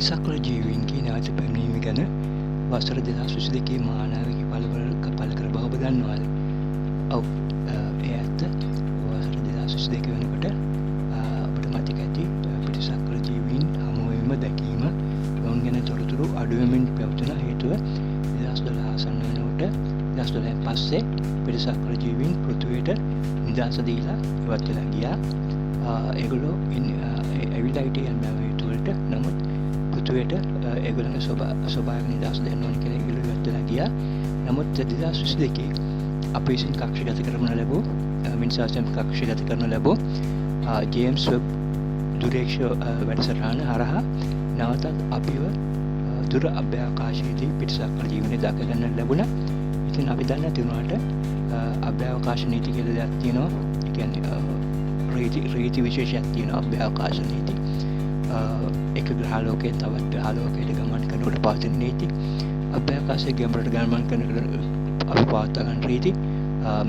පිරිසක්වල ජීවීන්ගේ නාති පැමිණීම ගැන වසර 2022 මානාවකි පළ කර බව ඔබ දන්නවාද? ඔව්, ඒ ඇත්ත. වසර 2022 වෙනකොට ඔබට මතක ඇති පිරිසක්වල ජීවීන් හමුවීම දැකීම ඔවුන් ගැන තොරතුරු අඩු වෙමින් පැවතුන හේතුව 2012 ආසන්න වෙනකොට 2012න් පස්සේ පිරිසක්වල ජීවීන් පෘථිවියට නිදහස දීලා ඉවත් වෙලා ගියා. ඒගොල්ලෝ ඇවිල්ලා හිටියේ යම් හේතු වලට. නමුත් පෘථිවියට ඒගොල්ලන්ගේ ස්වභාවික නිදහස දෙන්න ඕනි කියලා ඒගොල්ලෝ ඉවත් වෙලා ගියා. නමුත් 2022 අපි විසින් කක්ෂගත කරන ලැබූ මිනිසාසම් කක්ෂගත කරන ලැබූ ජේම්ස් වෙබ් දුරේක්ෂ වැඩසටහන හරහා නැවතත් අපිව දුර අභ්‍යවකාශයේදී පිරිසක්වල ජීවනය දක ගන්න ලැබුණා. ඉතින් අපි දන්න තියුණාට අභ්‍යවකාශ නීති කියලා දෙයක් තියෙනවා. ඒ කියන්නේ රීති විශේෂයක් තියෙනවා අභ්‍යවකාශ නීති. එක ග්‍රහලෝකයෙන් තවත් ග්‍රහලෝකයකට ගමන් කරනකොට පවතින නීති. අභ්‍යවකාශයේ ගැඹුරට ගමන් කරනකොට අපි පවත්වා ගන්න රීති.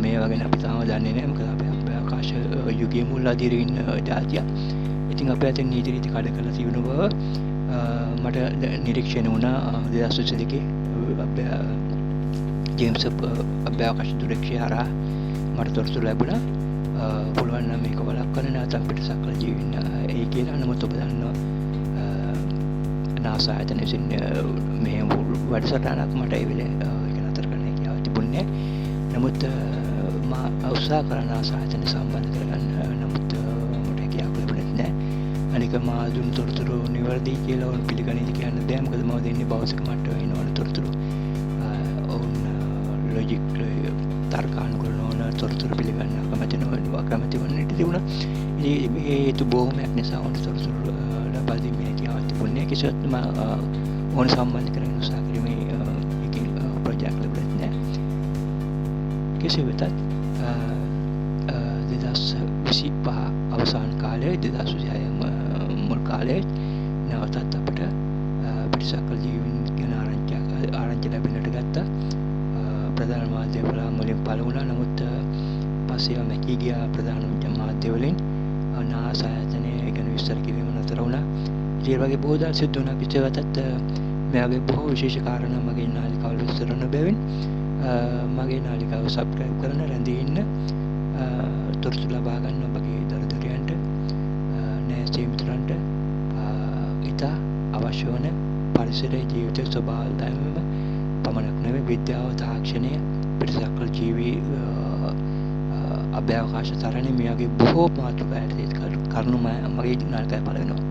මේවා ගැන අපි තාම දන්නේ නැහැ. මොකද අපි අභ්‍යවකාශ යුගයේ මුල් අදියරේ ඉන්න ජාතියක්. ඉතින් අපේ අතින් නීති රීති කඩ කරලා තිබුණ බව මට නිරීක්ෂණය වුණා 2022 ජේම්ස් අභ්‍යවකාශ දුරේක්ෂය හරහා මට තොරතුරු ලැබුණා. පුළුවන් නම් මේක වළක්වන්න නැත්නම් පිටසක්වල ජීවීන් ඒ කියලා. නමුත් ඔබ දන්නවා නාසා ආයතන විසින් මෙහෙම වැඩසටහනක් මට ඒ වෙලේ ඒක නතර කරන්න කියලා තිබුණේ. නමුත් මා උත්සාහ කරන නාසා ආයතන සම්බන්ධ කරගන්න නමුත් මට හැකියාවක් ලැබුණේ නැහැ. අනික මා දුන් තොරතුරු නිවැරදි කියලා වුණ පිළිගන්නේ කියන්න බෑ. මොකද මම දෙන්නේ භෞතික මට්ටමේ ඉන්නවන තොරතුරු. ඔවුන් ලොජික් තර්කානුකූල නොවන තොරතුරු පිළිගන්න අකමැති වන්නට තිබුණා. ඉතින් මේ හේතු බොහොමයක් නිසා වුණ තොරතුරු ලබා දීමේ හැකියාවක් තිබුණේ. කිසිත් මම ඕන සම්බන්ධ කරගෙන උත්සාහ කිරීමේ එකකින් ප්‍රොජෙක්ට් ලැබුණේ නැහැ. කෙසේ වෙතත් 2025 අවසාන කාලයේ 2026 මුල් කාලයේ නැවතත් අපිට පිරිසක්වල ජීවීන් ගැන ආරංචි ලැබෙන්නට ගත්තා. ප්‍රධාන මාධ්‍යවල මුලින් පළ වුණා. නමුත් පස්සේ මැකී ගියා ප්‍රධාන මාධ්‍යවලින්. නාසා ආයතනය ගැන විස්තර කිරීම නතර වුණා. ඒ වගේ බොහෝ දා සිද්ධ වුණා. කෙසේ වෙතත් මේ වගේ බොහෝ විශේෂ කාරණා මගේ නාලිකාවල විස්තර කරන බැවින් මගේ නාලිකාව සබ්ස්ක්‍රයිබ් කරන රැඳී ඉන්න තොරතුරු ලබා ගන්න ඔබගේ දරුදරියන්ට නෑස්තේ මිතුරන්ට ඉතා අවශ්‍ය වන පරිසරයේ ජීවිත ස්වභාව ධර්මම පමණක් නෙවෙයි විද්‍යාව තාක්ෂණය පිරිසක්වල ජීවී අභ්‍යවකාශ තරණය මේ වගේ බොහෝ මාතෘකා ඇතුළත් කරුණු මගේ නාලිකාවේ පළ වෙනවා.